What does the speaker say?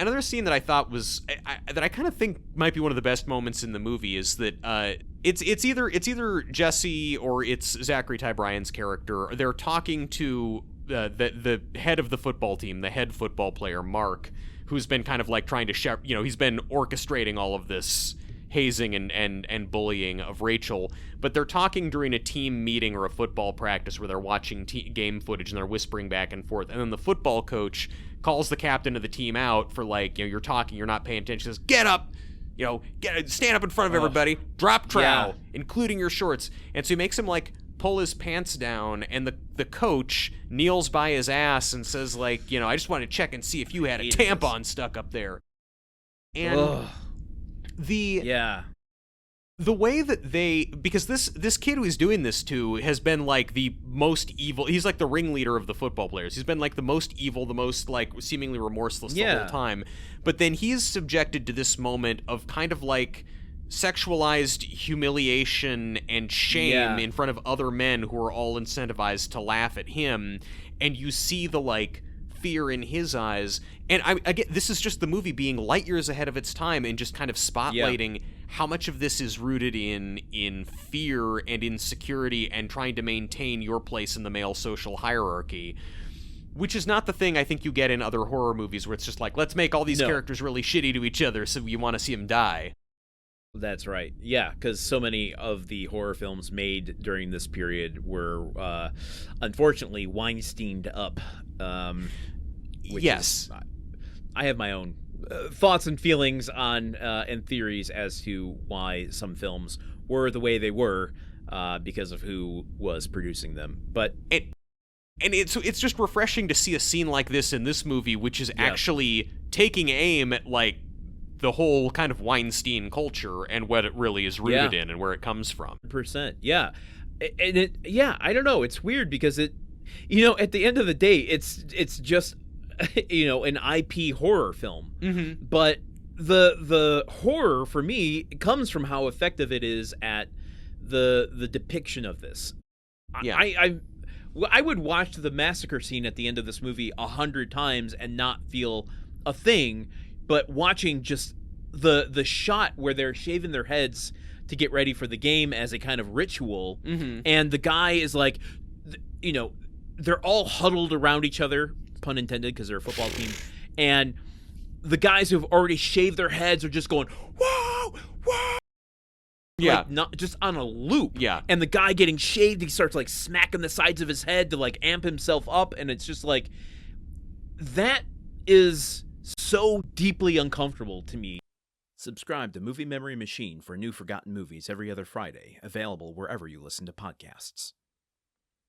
another scene that I thought was that I kind of think might be one of the best moments in the movie is that it's either Jesse or it's Zachary Ty Bryan's character. They're talking to the head of the football team, the head football player Mark, who's been kind of like trying to he's been orchestrating all of this hazing and bullying of Rachel, but they're talking during a team meeting or a football practice where they're watching game footage and they're whispering back and forth, and then the football coach calls the captain of the team out for you're talking, you're not paying attention, says, get up, stand up in front of everybody, drop trowel, including your shorts, and so he makes him pull his pants down, and the coach kneels by his ass and says I just want to check and see if you had a tampon stuck up there. And the way that because this kid who he's doing this to has been the most evil. He's the ringleader of the football players. He's been the most evil, the most seemingly remorseless the whole time. But then he's subjected to this moment of kind of sexualized humiliation and shame in front of other men who are all incentivized to laugh at him, and you see the fear in his eyes. And I get, this is just the movie being light years ahead of its time and just kind of spotlighting how much of this is rooted in fear and insecurity and trying to maintain your place in the male social hierarchy, which is not the thing I think you get in other horror movies where it's just let's make all these characters really shitty to each other so you want to see them die. That's right. Yeah, because so many of the horror films made during this period were, unfortunately, Weinsteined up. I have my own thoughts and feelings on and theories as to why some films were the way they were because of who was producing them. But and it's just refreshing to see a scene like this in this movie, which is actually taking aim at the whole kind of Weinstein culture and what it really is rooted in and where it comes from. 100%. Yeah. And I don't know. It's weird because at the end of the day, it's just, an IP horror film. Mm-hmm. But the horror for me comes from how effective it is at the depiction of this. Yeah. I would watch the massacre scene at the end of this movie 100 times and not feel a thing. But watching just the shot where they're shaving their heads to get ready for the game as a kind of ritual, and the guy is they're all huddled around each other, pun intended, because they're a football team, and the guys who've already shaved their heads are just going, whoa, whoa. Yeah. Not just on a loop. Yeah. And the guy getting shaved, he starts smacking the sides of his head to amp himself up, and it's just that is so deeply uncomfortable to me. Subscribe to Movie Memory Machine for new forgotten movies every other Friday, available wherever you listen to podcasts.